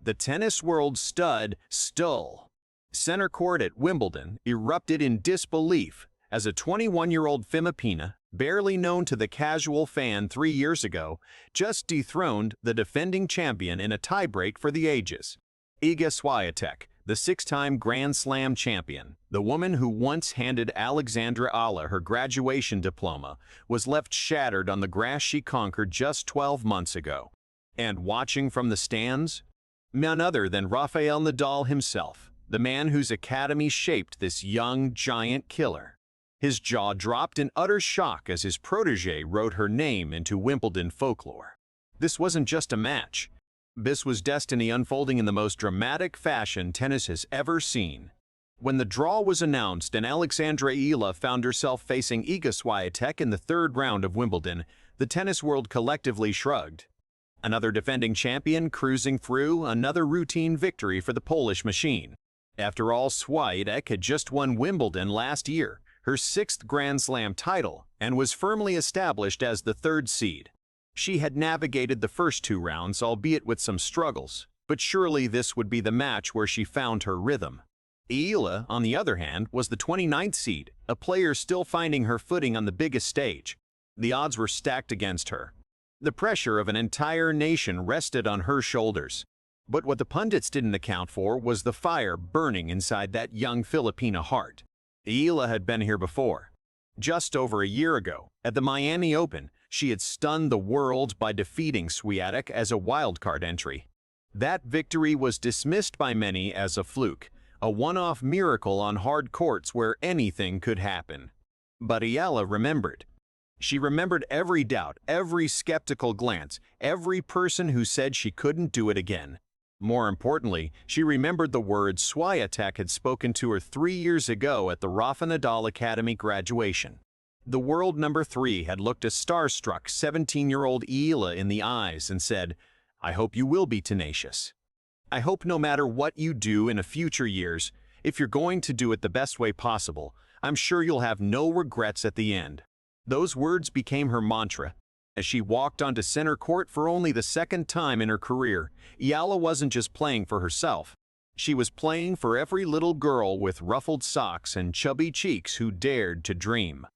The tennis world stud Stull. Center court at Wimbledon erupted in disbelief as a 21-year-old Filipina, barely known to the casual fan 3 years ago, just dethroned the defending champion in a tiebreak for the ages. Iga Świątek, the 6-time Grand Slam champion, the woman who once handed Alex Eala her graduation diploma, was left shattered on the grass she conquered just 12 months ago. And watching from the stands? None other than Rafael Nadal himself, the man whose academy shaped this young giant killer. His jaw dropped in utter shock as his protege wrote her name into Wimbledon folklore. This wasn't just a match. This was destiny unfolding in the most dramatic fashion tennis has ever seen. When the draw was announced and Alex Eala found herself facing Iga Świątek in the 3rd round of Wimbledon, the tennis world collectively shrugged. Another defending champion cruising through, another routine victory for the Polish machine. After all, Swiatek had just won Wimbledon last year, her 6th Grand Slam title, and was firmly established as the 3rd seed. She had navigated the first 2 rounds, albeit with some struggles, but surely this would be the match where she found her rhythm. Eala, on the other hand, was the 29th seed, a player still finding her footing on the biggest stage. The odds were stacked against her. The pressure of an entire nation rested on her shoulders. But what the pundits didn't account for was the fire burning inside that young Filipina heart. Eala had been here before. Just over a year ago, at the Miami Open, she had stunned the world by defeating Swiatek as a wildcard entry. That victory was dismissed by many as a fluke, a one-off miracle on hard courts where anything could happen. But Eala remembered. She remembered every doubt, every skeptical glance, every person who said she couldn't do it again. More importantly, she remembered the words Swiatek had spoken to her 3 years ago at the Rafael Nadal Academy graduation. The world number 3 had looked a starstruck 17-year-old Eala in the eyes and said, "I hope you will be tenacious. I hope no matter what you do in future years, if you're going to do it the best way possible, I'm sure you'll have no regrets at the end." Those words became her mantra. As she walked onto center court for only the 2nd time in her career, Eala wasn't just playing for herself. She was playing for every little girl with ruffled socks and chubby cheeks who dared to dream.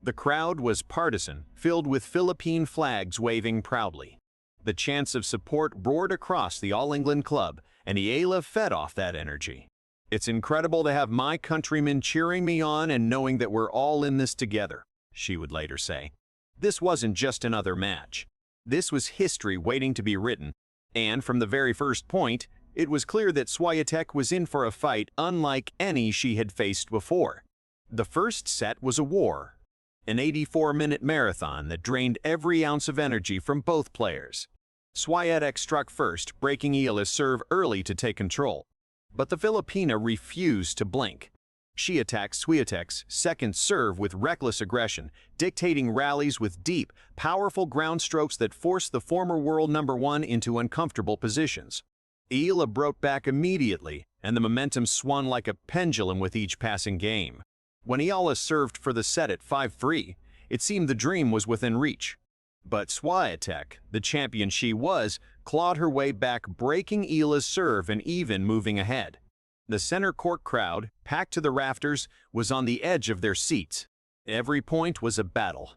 The crowd was partisan, filled with Philippine flags waving proudly. The chants of support roared across the All England club, and Eala fed off that energy. "It's incredible to have my countrymen cheering me on and knowing that we're all in this together," she would later say. This wasn't just another match. This was history waiting to be written, and from the very first point, it was clear that Swiatek was in for a fight unlike any she had faced before. The first set was a war, an 84-minute marathon that drained every ounce of energy from both players. Swiatek struck first, breaking Eala's serve early to take control, but the Filipina refused to blink. She attacked Swiatek's 2nd serve with reckless aggression, dictating rallies with deep, powerful ground strokes that forced the former world number 1 into uncomfortable positions. Eala broke back immediately, and the momentum swung like a pendulum with each passing game. When Eala served for the set at 5-3, it seemed the dream was within reach. But Swiatek, the champion she was, clawed her way back, breaking Eala's serve and even moving ahead. The center court crowd, packed to the rafters, was on the edge of their seats. Every point was a battle.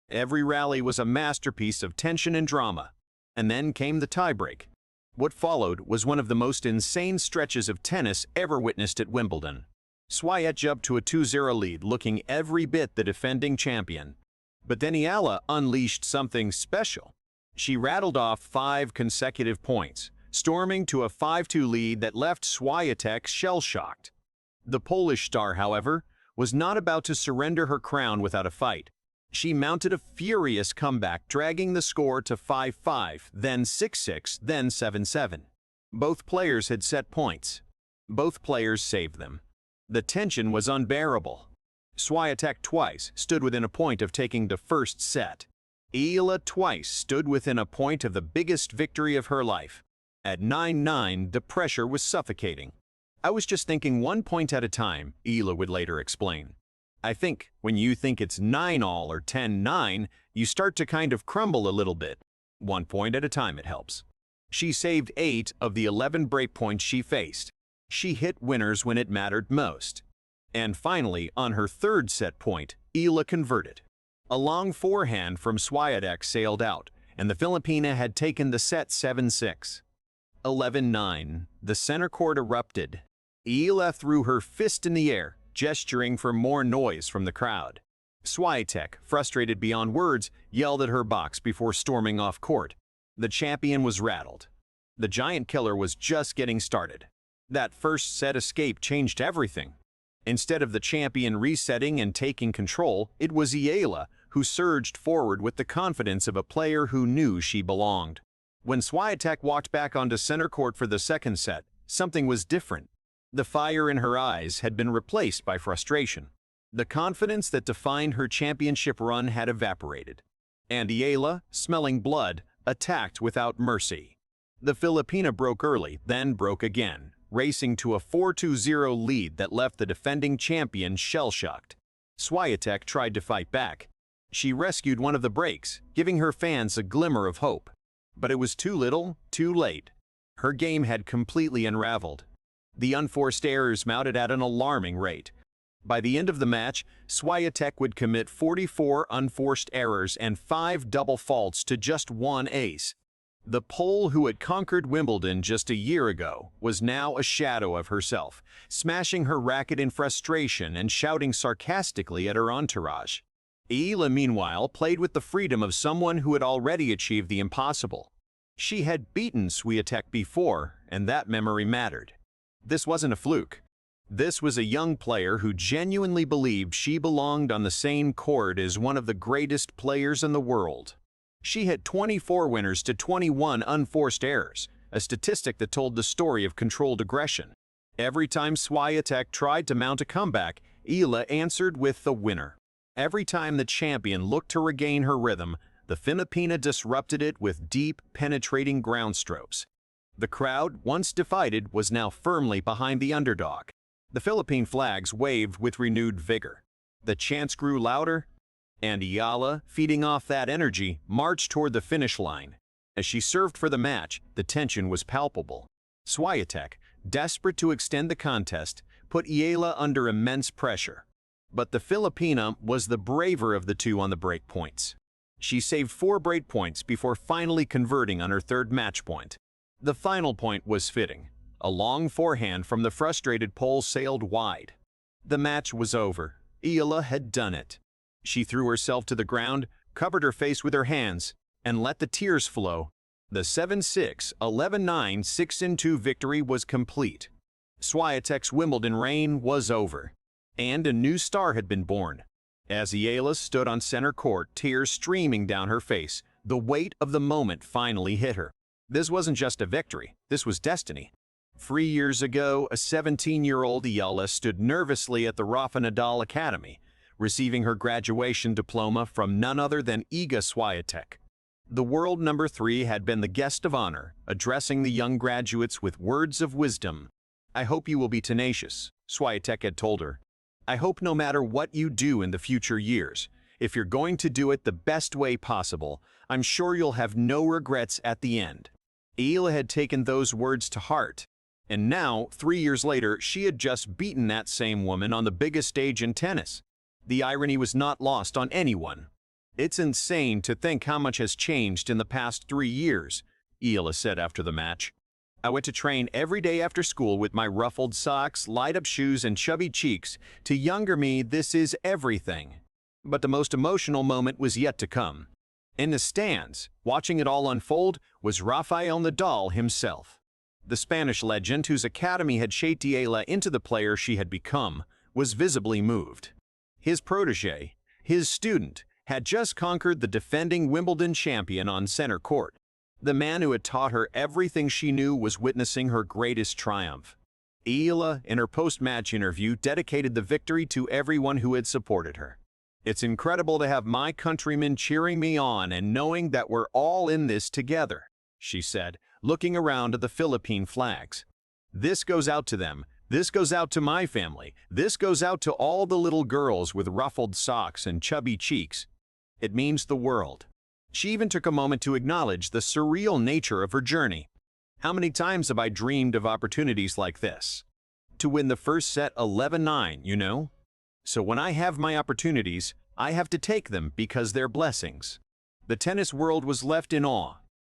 Every rally was a masterpiece of tension and drama. And then came the tiebreak. What followed was one of the most insane stretches of tennis ever witnessed at Wimbledon. Swiatek jumped to a 2-0 lead, looking every bit the defending champion. But then Eala unleashed something special. She rattled off 5 consecutive points, storming to a 5-2 lead that left Swiatek shell-shocked. The Polish star, however, was not about to surrender her crown without a fight. She mounted a furious comeback, dragging the score to 5-5, then 6-6, then 7-7. Both players had set points. Both players saved them. The tension was unbearable. Swiatek twice stood within a point of taking the first set. Eala twice stood within a point of the biggest victory of her life. At 9-9, the pressure was suffocating. "I was just thinking 1 point at a time," Eala would later explain. "I think when you think it's 9-all or 10-9, you start to kind of crumble a little bit. 1 point at a time, it helps." She saved 8 of the 11 breakpoints she faced. She hit winners when it mattered most. And finally, on her third set point, Eala converted. A long forehand from Swiatek sailed out, and the Filipina had taken the set 7-6. 11-9. The center court erupted. Eala threw her fist in the air, gesturing for more noise from the crowd. Swiatek, frustrated beyond words, yelled at her box before storming off court. The champion was rattled. The giant killer was just getting started. That first set escape changed everything. Instead of the champion resetting and taking control, it was Eala who surged forward with the confidence of a player who knew she belonged. When Swiatek walked back onto center court for the second set, something was different. The fire in her eyes had been replaced by frustration. The confidence that defined her championship run had evaporated. And Eala, smelling blood, attacked without mercy. The Filipina broke early, then broke again, racing to a 4-2-0 lead that left the defending champion shell-shocked. Swiatek tried to fight back. She rescued one of the breaks, giving her fans a glimmer of hope. But it was too little, too late. Her game had completely unraveled. The unforced errors mounted at an alarming rate. By the end of the match, Swiatek would commit 44 unforced errors and 5 double faults to just 1 ace. The Pole who had conquered Wimbledon just a year ago was now a shadow of herself, smashing her racket in frustration and shouting sarcastically at her entourage. Eala, meanwhile, played with the freedom of someone who had already achieved the impossible. She had beaten Swiatek before, and that memory mattered. This wasn't a fluke. This was a young player who genuinely believed she belonged on the same court as one of the greatest players in the world. She had 24 winners to 21 unforced errors, a statistic that told the story of controlled aggression. Every time Swiatek tried to mount a comeback, Eala answered with the winner. Every time the champion looked to regain her rhythm, the Filipina disrupted it with deep, penetrating ground strokes. The crowd, once divided, was now firmly behind the underdog. The Philippine flags waved with renewed vigor. The chants grew louder, and Eala, feeding off that energy, marched toward the finish line. As she served for the match, the tension was palpable. Swiatek, desperate to extend the contest, put Eala under immense pressure. But the Filipina was the braver of the two on the break points. She saved 4 break points before finally converting on her third match point. The final point was fitting. A long forehand from the frustrated Pole sailed wide. The match was over. Eala had done it. She threw herself to the ground, covered her face with her hands, and let the tears flow. The 7-6, 11-9, 6-2 victory was complete. Swiatek's Wimbledon reign was over, and a new star had been born. As Eala stood on center court, tears streaming down her face, the weight of the moment finally hit her. This wasn't just a victory, this was destiny. 3 years ago, a 17-year-old Eala stood nervously at the Rafael Nadal Academy, receiving her graduation diploma from none other than Iga Świątek. The world number 3 had been the guest of honor, addressing the young graduates with words of wisdom. "I hope you will be tenacious," Swiatek had told her. "I hope no matter what you do in the future years, if you're going to do it the best way possible, I'm sure you'll have no regrets at the end." Eala had taken those words to heart. And now, 3 years later, she had just beaten that same woman on the biggest stage in tennis. The irony was not lost on anyone. "It's insane to think how much has changed in the past 3 years," Eala said after the match. "I went to train every day after school with my ruffled socks, light-up shoes, and chubby cheeks. To younger me, this is everything." But the most emotional moment was yet to come. In the stands, watching it all unfold, was Rafael Nadal himself. The Spanish legend, whose academy had shaped Eala into the player she had become, was visibly moved. His protege, his student, had just conquered the defending Wimbledon champion on center court. The man who had taught her everything she knew was witnessing her greatest triumph. Eala, in her post-match interview, dedicated the victory to everyone who had supported her. "It's incredible to have my countrymen cheering me on and knowing that we're all in this together," she said, looking around at the Philippine flags. "This goes out to them. This goes out to my family. This goes out to all the little girls with ruffled socks and chubby cheeks. It means the world." She even took a moment to acknowledge the surreal nature of her journey. How many times have I dreamed of opportunities like this? To win the first set 11-9, you know? So when I have my opportunities, I have to take them because they're blessings. The tennis world was left in awe.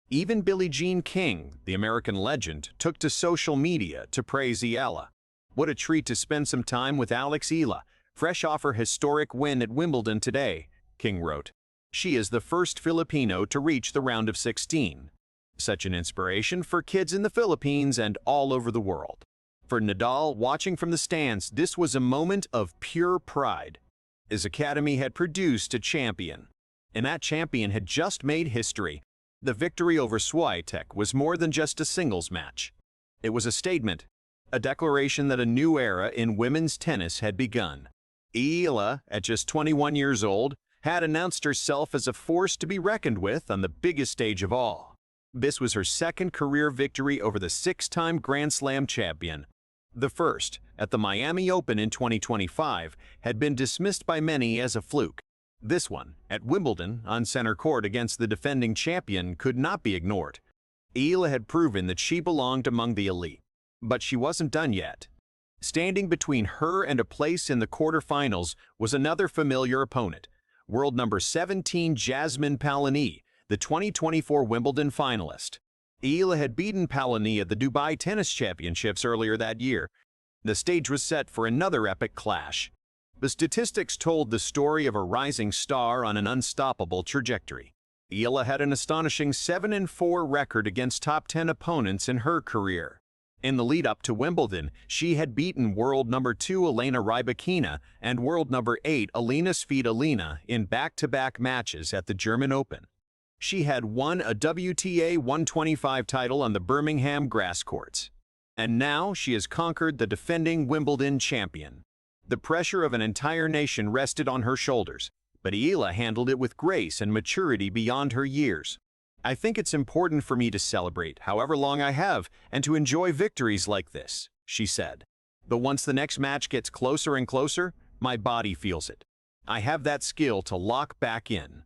Even Billie Jean King, the American legend, took to social media to praise Eala. What a treat to spend some time with Alex Eala, fresh off her historic win at Wimbledon today, King wrote. She is the first Filipino to reach the round of 16. Such an inspiration for kids in the Philippines and all over the world. For Nadal, watching from the stands, this was a moment of pure pride. His academy had produced a champion, and that champion had just made history. The victory over Swiatek was more than just a singles match. It was a statement, a declaration that a new era in women's tennis had begun. Eala, at just 21 years old, had announced herself as a force to be reckoned with on the biggest stage of all. This was her second career victory over the six-time Grand Slam champion. The first, at the Miami Open in 2025, had been dismissed by many as a fluke. This one, at Wimbledon, on center court against the defending champion, could not be ignored. Eala had proven that she belonged among the elite. But she wasn't done yet. Standing between her and a place in the quarterfinals was another familiar opponent, world number 17 Jasmine Paolini, the 2024 Wimbledon finalist. Eala had beaten Paolini at the Dubai Tennis Championships earlier that year. The stage was set for another epic clash. The statistics told the story of a rising star on an unstoppable trajectory. Eala had an astonishing 7-4 record against top 10 opponents in her career. In the lead-up to Wimbledon, she had beaten world number 2 Elena Rybakina and world number 8 Alina Svitolina in back-to-back matches at the German Open. She had won a WTA 125 title on the Birmingham grass courts. And now she has conquered the defending Wimbledon champion. The pressure of an entire nation rested on her shoulders, but Eala handled it with grace and maturity beyond her years. I think it's important for me to celebrate however long I have and to enjoy victories like this, she said. But once the next match gets closer and closer, my body feels it. I have that skill to lock back in.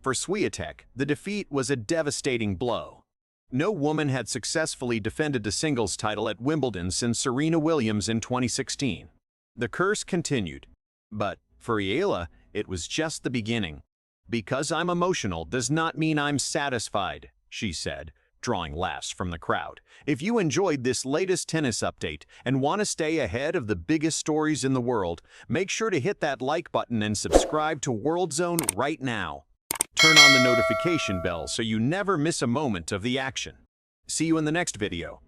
For Swiatek, the defeat was a devastating blow. No woman had successfully defended the singles title at Wimbledon since Serena Williams in 2016. The curse continued. But for Eala, it was just the beginning. Because I'm emotional does not mean I'm satisfied, she said, drawing laughs from the crowd. If you enjoyed this latest tennis update and want to stay ahead of the biggest stories in the world, make sure to hit that like button and subscribe to World Zone right now. Turn on the notification bell so you never miss a moment of the action. See you in the next video.